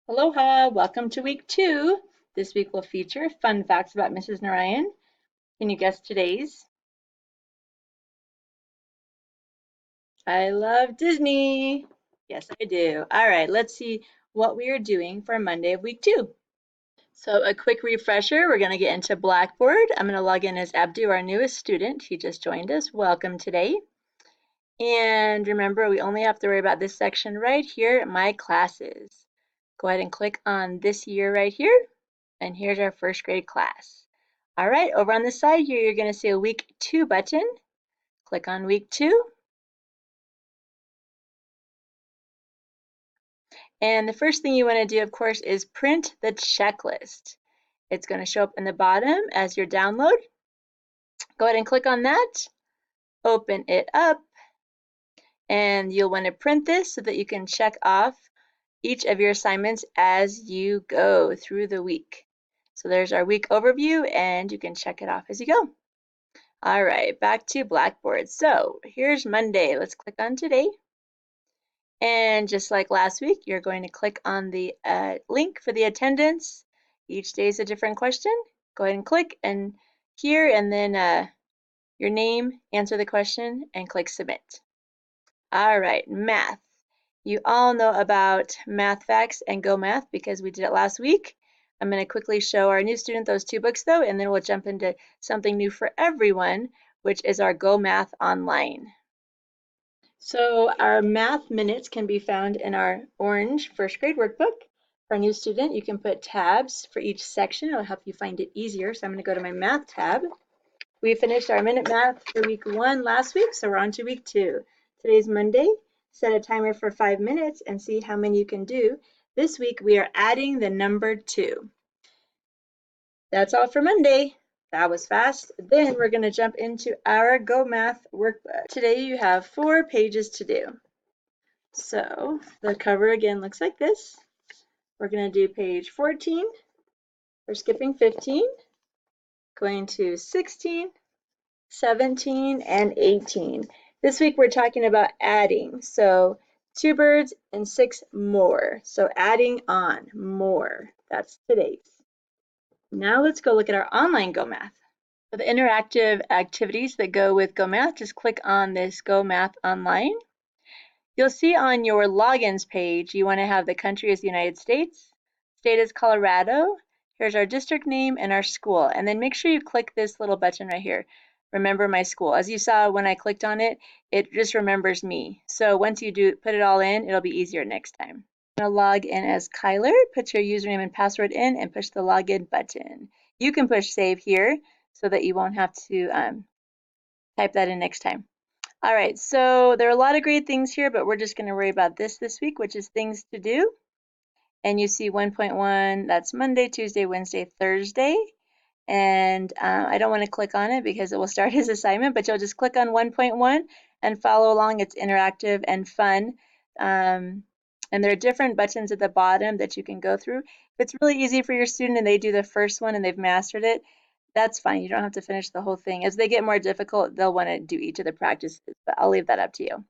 Aloha, welcome to week 2. This week will feature fun facts about Mrs. Narayan. Can you guess today's? I love Disney. Yes, I do. All right, let's see what we are doing for Monday of week 2. So a quick refresher, we're going to get into Blackboard. I'm going to log in as Abdu, our newest student. He just joined us. Welcome today. And remember, we only have to worry about this section right here, My Classes. Go ahead and click on this year right here. And here's our first grade class. All right, over on the side here, you're going to see a week 2 button. Click on week 2. And the first thing you want to do, of course, is print the checklist. It's going to show up in the bottom as your download. Go ahead and click on that. Open it up. And you'll want to print this so that you can check off each of your assignments as you go through the week. So there's our week overview, and you can check it off as you go. All right, back to Blackboard. So here's Monday. Let's click on today. And just like last week, you're going to click on the link for the attendance. Each day is a different question. Go ahead and click and here, and then your name, answer the question, and click submit. All right, math. You all know about Math Facts and Go Math because we did it last week. I'm going to quickly show our new student those two books though, and then we'll jump into something new for everyone, which is our Go Math Online. So our math minutes can be found in our orange first grade workbook. For a new student, you can put tabs for each section. It'll help you find it easier. So I'm going to go to my math tab. We finished our minute math for week 1 last week, so we're on to week 2. Today's Monday. Set a timer for 5 minutes and see how many you can do. This week we are adding the number 2. That's all for Monday. That was fast. Then we're going to jump into our Go Math workbook. Today you have 4 pages to do. So the cover again looks like this. We're going to do page 14. We're skipping 15, going to 16, 17, and 18. This week we're talking about adding. So 2 birds and 6 more. So adding on more. That's today's. Now let's go look at our online Go Math. For the interactive activities that go with Go Math, just click on this Go Math Online. You'll see on your logins page, you want to have the country as the United States, state as Colorado. Here's our district name and our school. And then make sure you click this little button right here, Remember My School. As you saw when I clicked on it, it just remembers me. So once you do put it all in, it'll be easier next time. I'm going to log in as Kyler. Put your username and password in and push the login button. You can push save here so that you won't have to type that in next time. All right, so there are a lot of great things here, but we're just going to worry about this week, which is things to do. And you see 1.1, that's Monday, Tuesday, Wednesday, Thursday. And I don't want to click on it because it will start his assignment, but you'll just click on 1.1 and follow along. It's interactive and fun. And there are different buttons at the bottom that you can go through. If it's really easy for your student and they do the first one and they've mastered it, that's fine. You don't have to finish the whole thing. As they get more difficult, they'll want to do each of the practices, but I'll leave that up to you.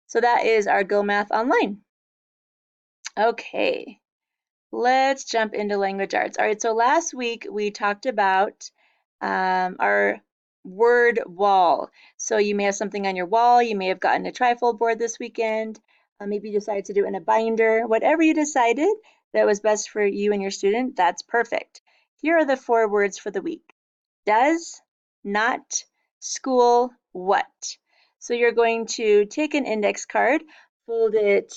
So that is our Go Math Online. Okay, let's jump into language arts. All right, so last week we talked about our word wall. So you may have something on your wall. You may have gotten a trifold board this weekend. Maybe you decided to do it in a binder. Whatever you decided that was best for you and your student, that's perfect. Here are the 4 words for the week. Does, not, school, what. So you're going to take an index card, fold it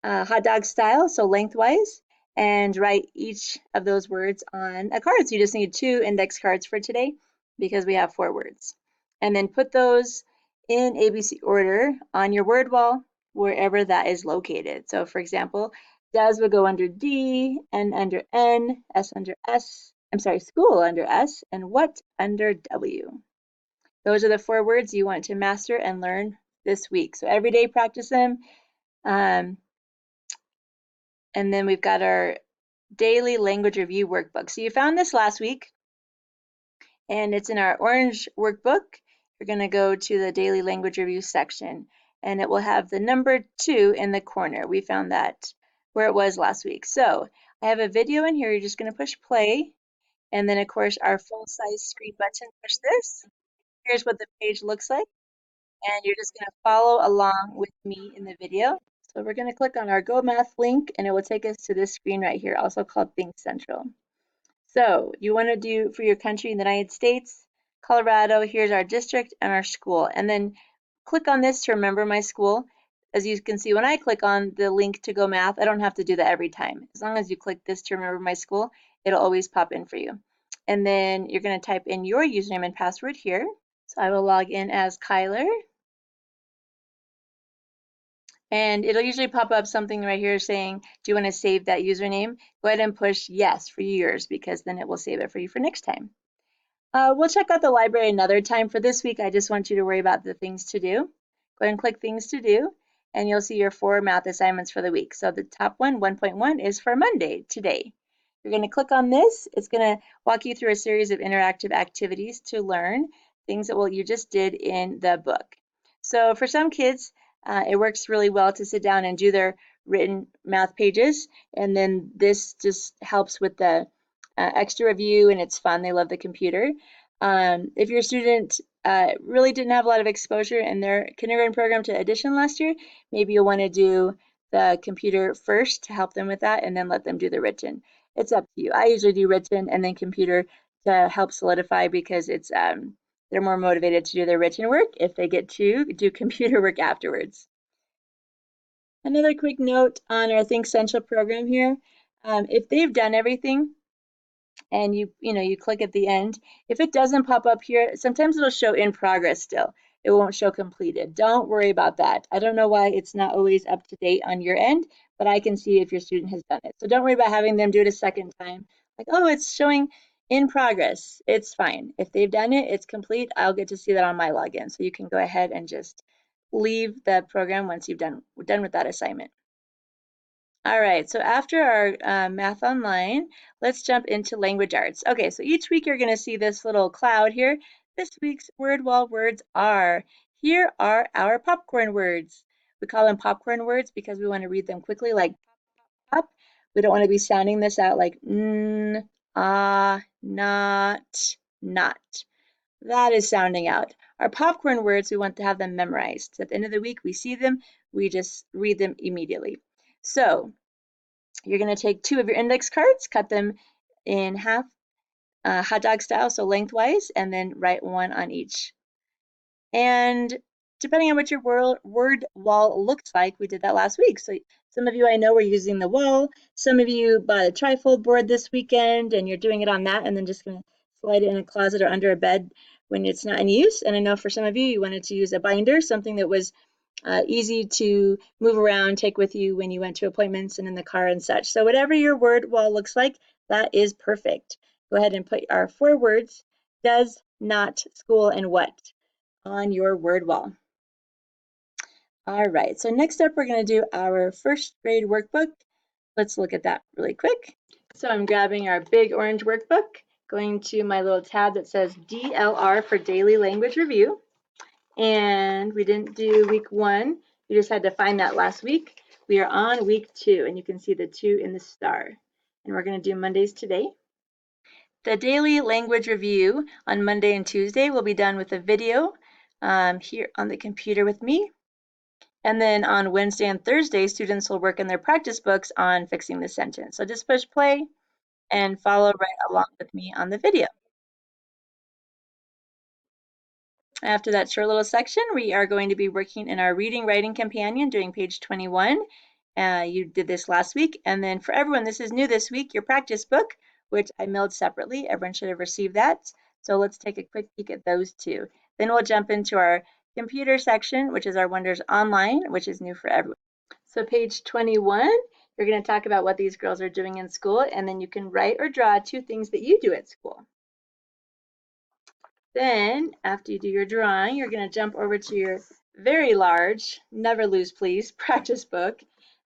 hot dog style, so lengthwise, and write each of those words on a card. So you just need 2 index cards for today because we have 4 words. And then put those in ABC order on your word wall, wherever that is located. So for example, does would go under D, N under N, S under S, school under S, and what under W. Those are the 4 words you want to master and learn this week. So every day practice them. And then we've got our daily language review workbook. So you found this last week, and it's in our orange workbook. You're going to go to the daily language review section, and it will have the number 2 in the corner. We found that where it was last week. So I have a video in here. You're just going to push play. And then, of course, our full-size screen button, push this. Here's what the page looks like. And you're just going to follow along with me in the video. So we're going to click on our Go Math link, and it will take us to this screen right here, also called Think Central. So you want to do for your country in the United States, Colorado, here's our district and our school. And then click on this to remember my school. As you can see, when I click on the link to Go Math, I don't have to do that every time. As long as you click this to remember my school, it'll always pop in for you. And then you're going to type in your username and password here. So I will log in as Kyler. And it'll usually pop up something right here saying, do you want to save that username? Go ahead and push yes for yours, because then it will save it for you for next time. We'll check out the library another time. For this week, I just want you to worry about the things to do. Go ahead and click things to do, and you'll see your 4 math assignments for the week. So the top one, 1.1, is for Monday, today. You're going to click on this. It's going to walk you through a series of interactive activities to learn things that you just did in the book. So for some kids, it works really well to sit down and do their written math pages, and then this just helps with the extra review, and it's fun. They love the computer. If your student really didn't have a lot of exposure in their kindergarten program to addition last year, maybe you'll want to do the computer first to help them with that, and then let them do the written. It's up to you. I usually do written and then computer to help solidify, because it's they're more motivated to do their written work if they get to do computer work afterwards. Another quick note on our Think Central program here. If they've done everything, and you click at the end, if it doesn't pop up here, sometimes it'll show in progress still. It won't show completed. Don't worry about that. I don't know why it's not always up to date on your end, but I can see if your student has done it. So don't worry about having them do it a second time. Like, oh, it's showing in progress. It's fine. If they've done it, it's complete. I'll get to see that on my login. So you can go ahead and just leave the program once you've done with that assignment. All right, so after our Math Online, let's jump into language arts. Okay, so each week you're going to see this little cloud here. This week's word wall words are, here are our popcorn words. We call them popcorn words because we want to read them quickly, like pop. We don't want to be sounding this out like not. That is sounding out. Our popcorn words, we want to have them memorized. So at the end of the week, we see them, we just read them immediately. So you're going to take 2 of your index cards, cut them in half, hot dog style, so lengthwise, and then write 1 on each. And depending on what your word wall looks like, we did that last week. So some of you I know were using the wall. Some of you bought a trifold board this weekend, and you're doing it on that, and then just going to slide it in a closet or under a bed when it's not in use. And I know for some of you, you wanted to use a binder, something that was easy to move around, take with you when you went to appointments and in the car and such. So whatever your word wall looks like, that is perfect. Go ahead and put our 4 words, does, not, school, and what, on your word wall. All right, so next up, we're going to do our first grade workbook. Let's look at that really quick. So I'm grabbing our big orange workbook, going to my little tab that says DLR for Daily Language Review. And we didn't do week 1. We just had to find that last week. We are on week 2, and you can see the 2 in the star. And we're going to do Mondays today. The daily language review on Monday and Tuesday will be done with a video here on the computer with me. And then on Wednesday and Thursday, students will work in their practice books on fixing the sentence. So just push play and follow right along with me on the video. After that short little section, we are going to be working in our reading writing companion doing page 21. You did this last week. And then for everyone, this is new this week, your practice book, which I mailed separately. Everyone should have received that. So let's take a quick peek at those 2. Then we'll jump into our computer section, which is our Wonders Online, which is new for everyone. So page 21, you're going to talk about what these girls are doing in school, and then you can write or draw 2 things that you do at school. Then, after you do your drawing, you're going to jump over to your very large, never lose please, practice book.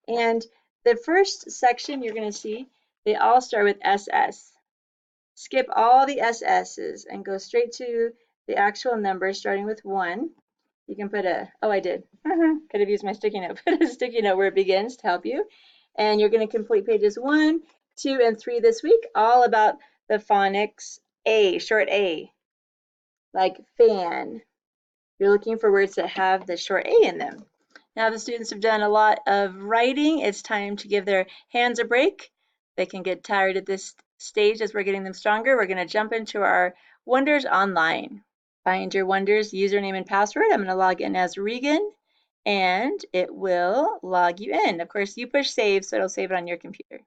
And the first section you're going to see, they all start with SS. Skip all the SS's and go straight to the actual number starting with 1. You can put a, oh, I did. Could have used my sticky note. Put a sticky note where it begins to help you. And you're going to complete pages 1, 2, and 3 this week, all about the phonics A, short A, like fan. You're looking for words that have the short A in them. Now the students have done a lot of writing. It's time to give their hands a break. They can get tired at this stage as we're getting them stronger. We're going to jump into our Wonders Online. Find your Wonders username and password. I'm going to log in as Regan, and it will log you in. Of course, you push save, so it'll save it on your computer.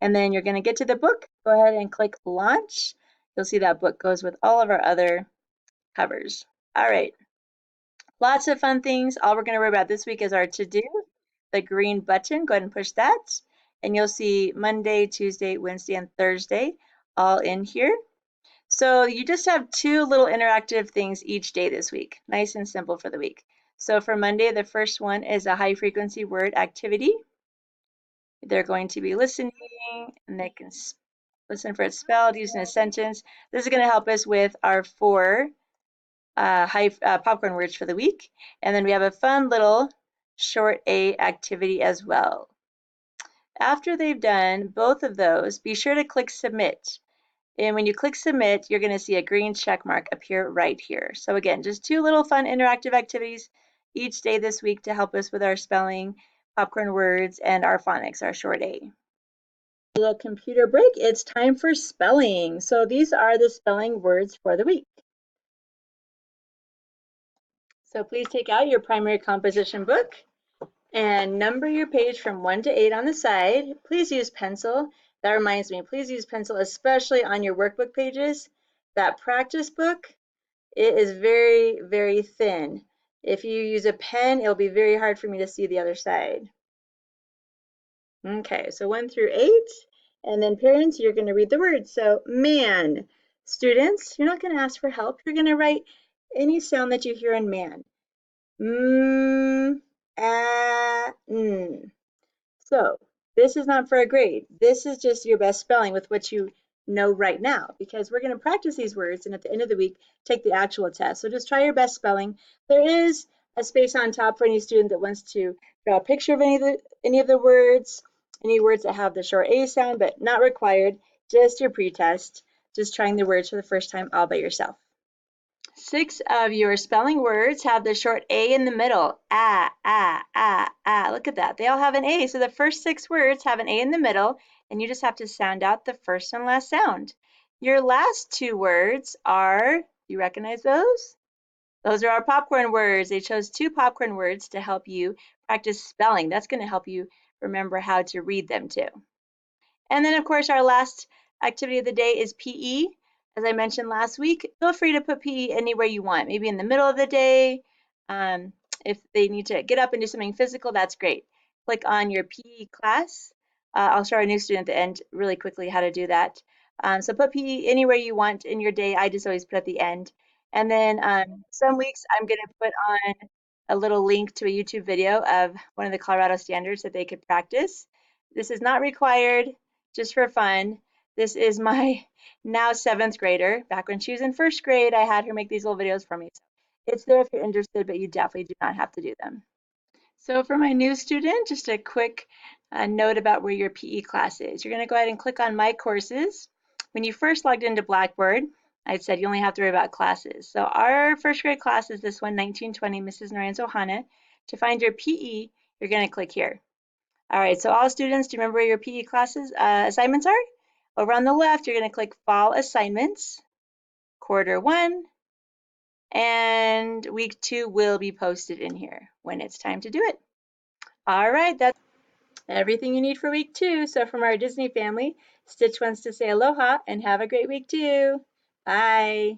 And then you're going to get to the book. Go ahead and click Launch. You'll see that book goes with all of our other covers. All right. Lots of fun things. All we're going to worry about this week is our to-do, the green button. Go ahead and push that. And you'll see Monday, Tuesday, Wednesday, and Thursday all in here. So you just have 2 little interactive things each day this week. Nice and simple for the week. So for Monday, the first one is a high frequency word activity. They're going to be listening, and they can listen for it spelled using a sentence. This is going to help us with our 4 popcorn words for the week. And then we have a fun little short A activity as well. After they've done both of those, be sure to click submit. And when you click submit, you're going to see a green check mark appear right here. So again, just 2 little fun interactive activities each day this week to help us with our spelling, popcorn words, and our phonics, our short A. Little computer break, it's time for spelling. So these are the spelling words for the week. So please take out your primary composition book and number your page from 1 to 8 on the side. Please use pencil. That reminds me, please use pencil, especially on your workbook pages. That practice book, it is very, very thin. If you use a pen, it'll be very hard for me to see the other side. Okay, so 1 through 8. And then parents, you're going to read the words. So man. Students, you're not going to ask for help. You're going to write any sound that you hear in man. So this is not for a grade. This is just your best spelling with what you know right now, because we're going to practice these words and at the end of the week take the actual test. So just try your best spelling. There is a space on top for any student that wants to draw a picture of any of the words, any words that have the short A sound, but not required. Just your pretest, just trying the words for the first time all by yourself. 6 of your spelling words have the short A in the middle. Look at that. They all have an A. So the first 6 words have an A in the middle, and you just have to sound out the first and last sound. Your last 2 words are, you recognize those? Those are our popcorn words. They chose 2 popcorn words to help you practice spelling. That's going to help you remember how to read them too. And then, of course, our last activity of the day is PE. As I mentioned last week, feel free to put PE anywhere you want, maybe in the middle of the day. If they need to get up and do something physical, that's great. Click on your PE class. I'll show our new student at the end really quickly how to do that. So put PE anywhere you want in your day. I just always put at the end. And then some weeks I'm going to put on a little link to a YouTube video of one of the Colorado standards that they could practice. This is not required, just for fun. This is my now 7th grader. Back when she was in 1st grade, I had her make these little videos for me. So it's there if you're interested, but you definitely do not have to do them. So for my new student, just a quick note about where your PE class is. You're going to go ahead and click on My Courses. When you first logged into Blackboard, I said you only have to worry about classes. So our 1st grade class is this one, 1920, Mrs. Noranzo Hana. To find your PE, you're going to click here. All right, so all students, do you remember where your PE classes assignments are? Over on the left, you're going to click Fall Assignments, Quarter 1, and Week 2 will be posted in here when it's time to do it. All right, that's everything you need for Week 2. So from our Disney family, Stitch wants to say aloha and have a great week too. Bye.